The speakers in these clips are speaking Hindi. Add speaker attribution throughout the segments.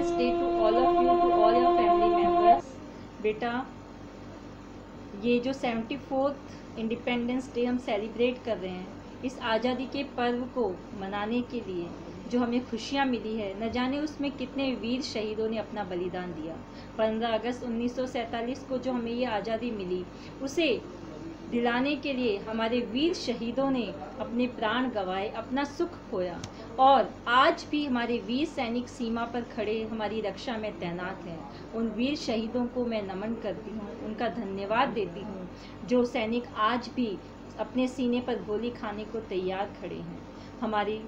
Speaker 1: Independence day to all of you, to all your family members. बेटा, ये जो 74th इंडिपेंडेंस डे हम सेलिब्रेट कर रहे हैं, इस आज़ादी के पर्व को मनाने के लिए जो हमें खुशियाँ मिली है, न जाने उसमें कितने वीर शहीदों ने अपना बलिदान दिया। 15 अगस्त 1947 को जो हमें ये आज़ादी मिली, उसे दिलाने के लिए हमारे वीर शहीदों ने अपने प्राण गंवाए, अपना सुख खोया, और आज भी हमारे वीर सैनिक सीमा पर खड़े हमारी रक्षा में तैनात हैं। उन वीर शहीदों को मैं नमन करती हूँ, उनका धन्यवाद देती हूँ, जो सैनिक आज भी अपने सीने पर गोली खाने को तैयार खड़े हैं हमारी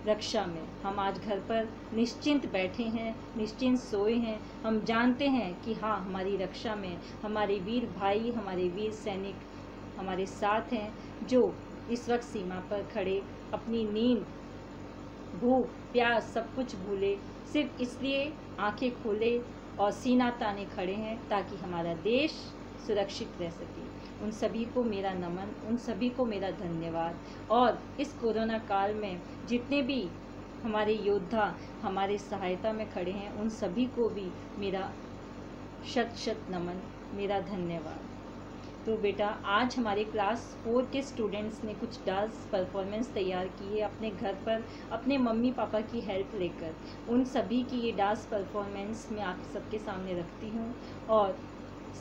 Speaker 1: रक्षा में। हम आज घर पर निश्चिंत बैठे हैं, निश्चिंत सोए हैं। हम जानते हैं कि हाँ, हमारी रक्षा में हमारे वीर भाई, हमारे वीर सैनिक हमारे साथ हैं, जो इस वक्त सीमा पर खड़े अपनी नींद, भूख, प्यास सब कुछ भूले, सिर्फ इसलिए आंखें खोले और सीना ताने खड़े हैं ताकि हमारा देश सुरक्षित रह सके। उन सभी को मेरा नमन, उन सभी को मेरा धन्यवाद। और इस कोरोना काल में जितने भी हमारे योद्धा हमारे सहायता में खड़े हैं, उन सभी को भी मेरा शत शत नमन, मेरा धन्यवाद। तो बेटा, आज हमारे क्लास 4 के स्टूडेंट्स ने कुछ डांस परफॉर्मेंस तैयार की है अपने घर पर, अपने मम्मी पापा की हेल्प लेकर। उन सभी की ये डांस परफॉर्मेंस मैं आप सबके सामने रखती हूँ, और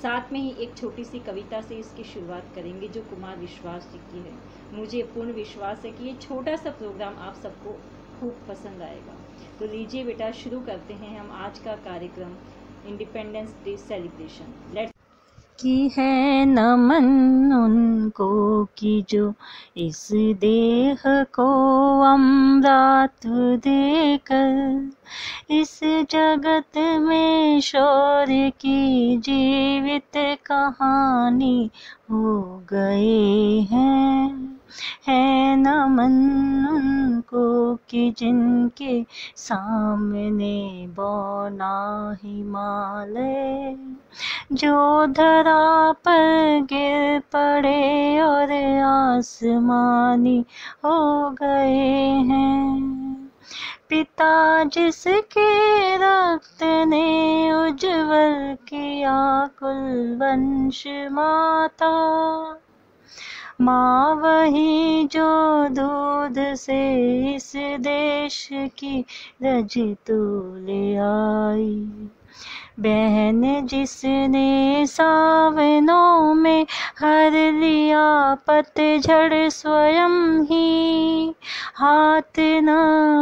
Speaker 1: साथ में ही एक छोटी सी कविता से इसकी शुरुआत करेंगे जो कुमार विश्वास जी की है। मुझे पूर्ण विश्वास है कि ये छोटा सा प्रोग्राम आप सबको खूब पसंद आएगा। तो लीजिए बेटा, शुरू करते हैं हम आज का कार्यक्रम, इंडिपेंडेंस डे सेलिब्रेशन। लेट्स
Speaker 2: की है नमन उनको कि जो इस देह को अमृत देकर इस जगत में शौर्य की जीवित कहानी हो गए हैं। है नमन उनको कि जिनके सामने बौना हिमालय जो धरा पर गिर पड़े और आसमानी हो गए हैं। पिता जिसके रक्त ने उज्ज्वल किया कुल वंश, माता माँ वही जो दूध से इस देश की रज तोले आई। बहन जिसने सावनों में हर लिया पतझड़ स्वयं ही, हाथ न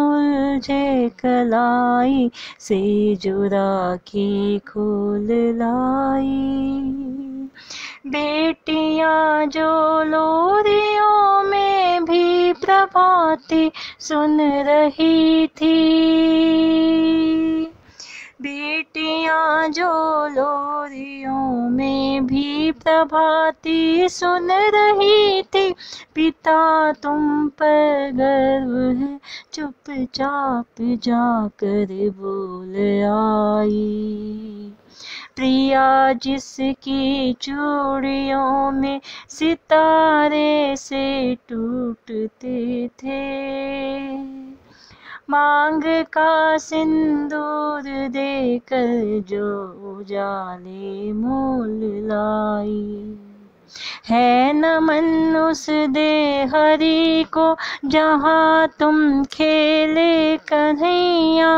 Speaker 2: उलझे कलाई से जो राखी खोल लाई। बेटियां जो लोरियों में भी प्रभाती सुन रही थी, बेटियां जो लोरियों में भी प्रभाती सुन रही थी। पिता तुम पर गर्व है चुपचाप जाकर बोल आई। प्रिया जिसकी चूड़ियों में सितारे से टूटते थे, मांग का सिंदूर देकर जो उजाले मोल लाई। है नमन उस देहरी को जहाँ तुम खेले कन्हैया,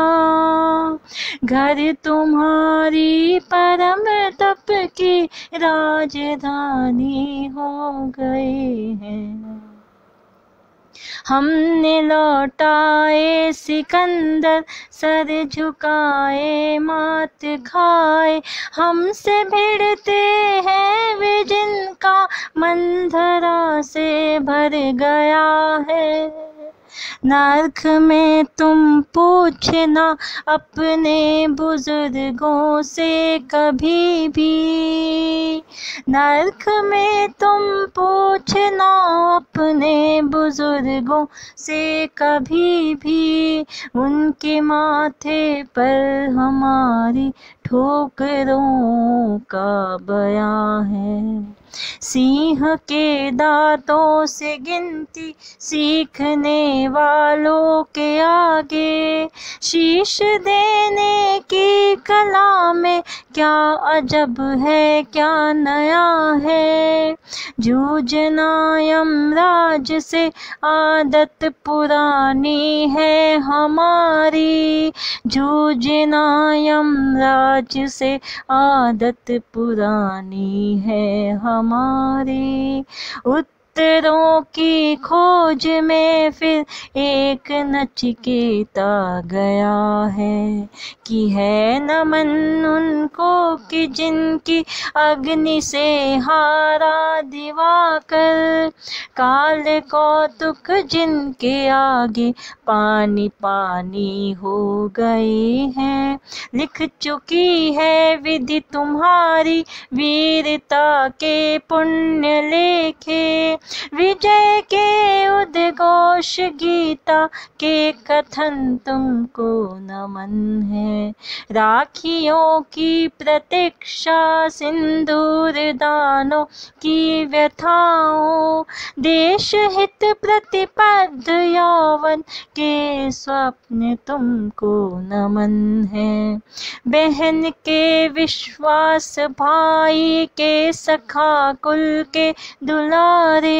Speaker 2: घर तुम्हारी परम तप की राजधानी हो गए हैं। हमने लौटाए सिकंदर, सर झुकाए मात खाए, हमसे भिड़ते हैं वे जिनका मन धरा से भर गया है। नर्क में तुम पूछना अपने बुजुर्गों से कभी भी, नर्क में तुम पूछना अपने बुजुर्गों से कभी भी, उनके माथे पर हमारी ठोकरों का बयां है। सिंह के दांतों से गिनती सीखने वालों के आगे शीश देने की कला में क्या अजब है, क्या नया है। जूझना यमराज से आदत पुरानी है हमारी, जूझना यमराज से आदत पुरानी है हमारी। उत्तरों की खोज में फिर एक नचिकेता गया है, कि है नमन उनको कि जिनकी अग्नि से हारा दिवाकर, काल कौतुक जिनके आगे पानी पानी हो गए हैं। लिख चुकी है विधि तुम्हारी वीरता के पुण्य लेखे, विजय के उद्घोष गीता के कथन तुमको नमन है। राखियों की प्रतीक्षा सिंदूर दानों की व्यथाओं, देश हित प्रतिबद्ध यौवन के स्वप्न तुमको नमन है। बहन के विश्वास भाई के सखा कुल के दुलारे,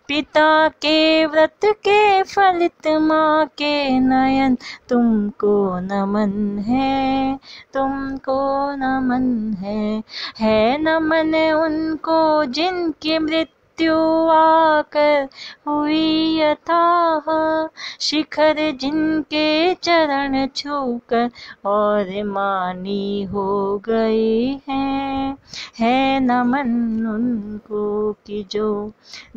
Speaker 2: पिता के व्रत के फलित माँ के नयन तुमको नमन है, तुमको नमन है नमन उनको जिनकी मृत्यु आकर हुई अथाह, शिखर जिनके चरण छूकर और मानी हो गए हैं। है नमन उनको कि जो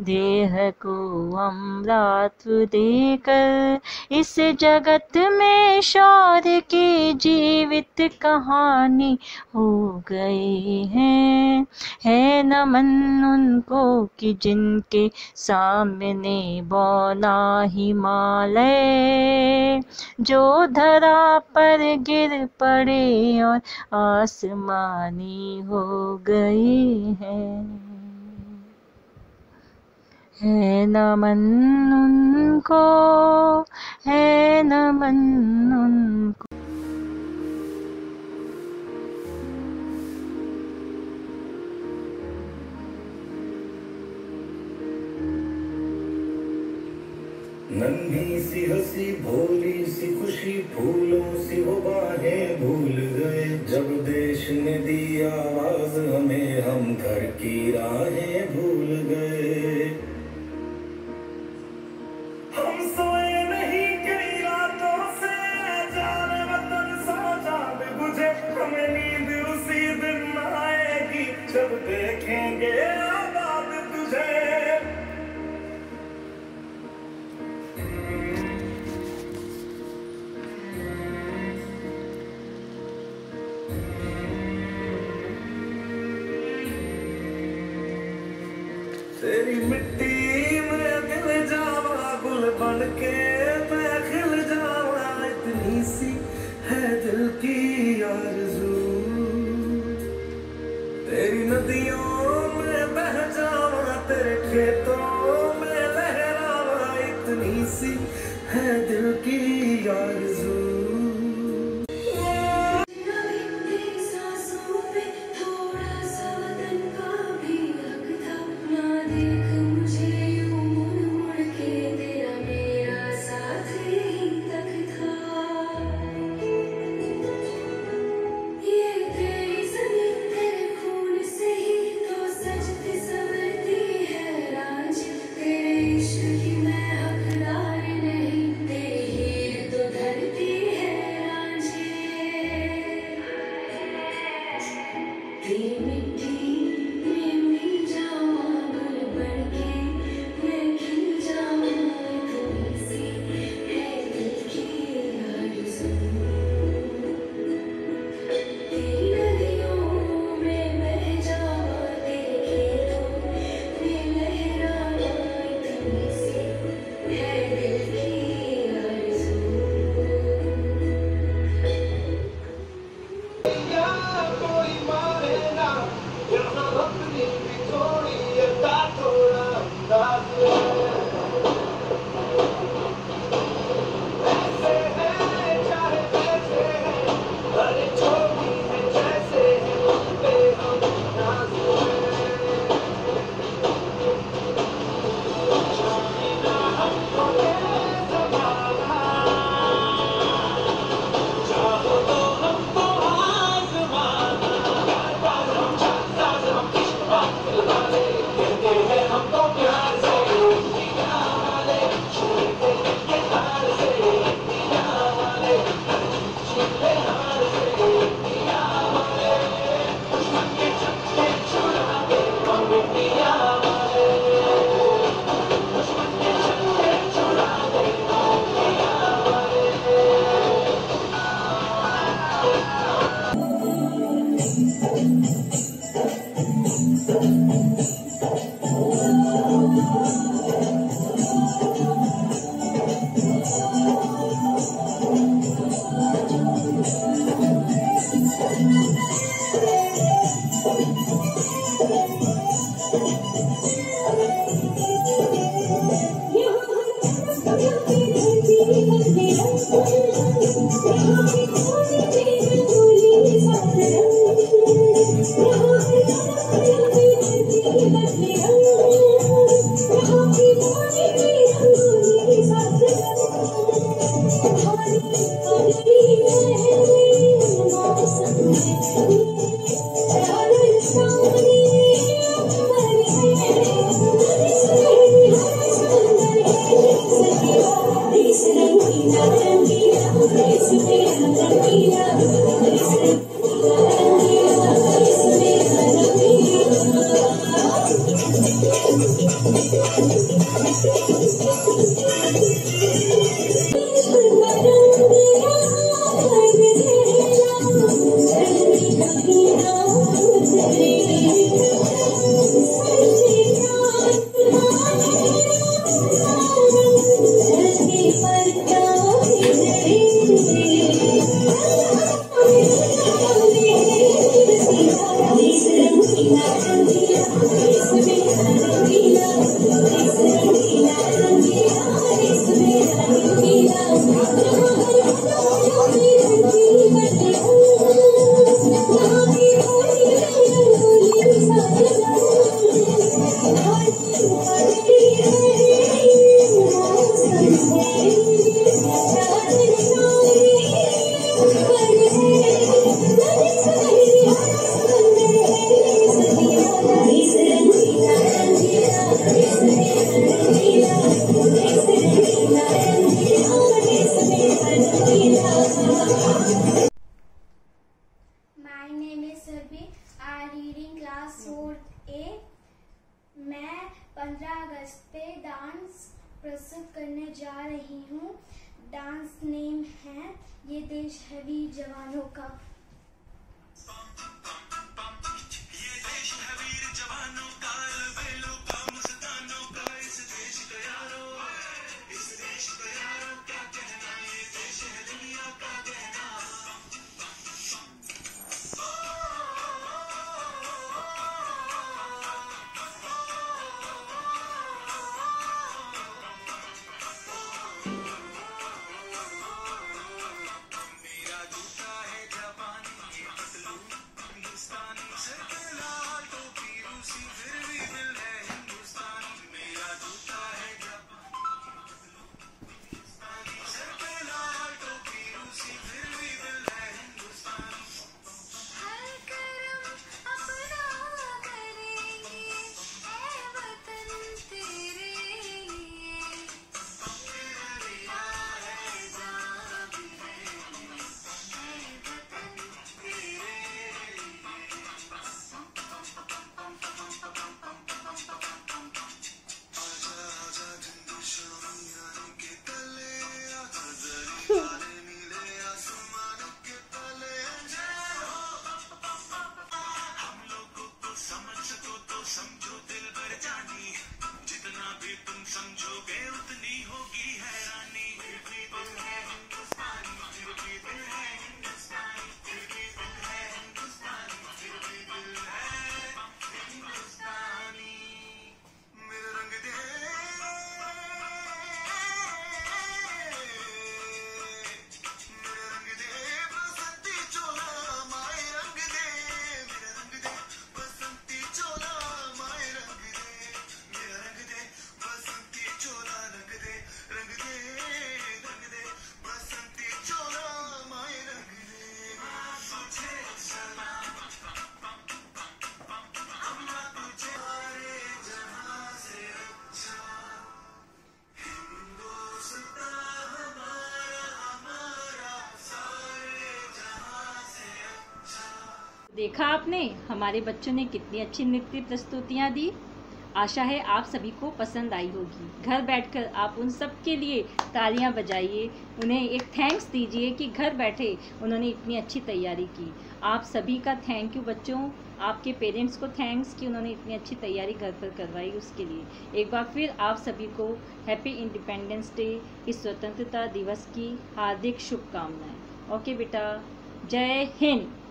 Speaker 2: देह को अमृत देकर इस जगत में शौर्य की जीवित कहानी हो गए हैं। है नमन उनको कि जिनके सामने बौना हिमालय, जो धरा पर गिर पड़े और आसमानी हो गए हैं। है नमन उनको, है नमन उनको।
Speaker 3: नन्ही सी हंसी भोली सी खुशी फूलों सी वो बाहें भूल गए, जब देश ने दी आवाज हमें हम घर की राहें भूल गए। हम सोए नहीं कई रातों से जाने वतन सा जान बुझे, हमें नींद उसी दिन आएगी जब देखेंगे आबाद तुझे। तेरी मिट्टी में दिल जावा गुल बन के मैं खिल जावा, इतनी सी है दिल की आरज़ू। तेरी नदियों में बह जावा, तेरे खेतों में लहरावा, इतनी सी है दिल की आरज़ू।
Speaker 4: My name is Sarbi. I reading class 4A. मैं 15 अगस्त पे डांस प्रस्तुत करने जा रही हूँ। डांस नेम है ये देश है वीर जवानों का।
Speaker 1: देखा आपने हमारे बच्चों ने कितनी अच्छी नृत्य प्रस्तुतियाँ दी। आशा है आप सभी को पसंद आई होगी। घर बैठकर आप उन सब के लिए तालियां बजाइए, उन्हें एक थैंक्स दीजिए कि घर बैठे उन्होंने इतनी अच्छी तैयारी की। आप सभी का थैंक यू बच्चों, आपके पेरेंट्स को थैंक्स कि उन्होंने इतनी अच्छी तैयारी घर पर करवाई। उसके लिए एक बार फिर आप सभी को हैप्पी इंडिपेंडेंस डे, इस स्वतंत्रता दिवस की हार्दिक शुभकामनाएं। ओके बेटा, जय हिंद।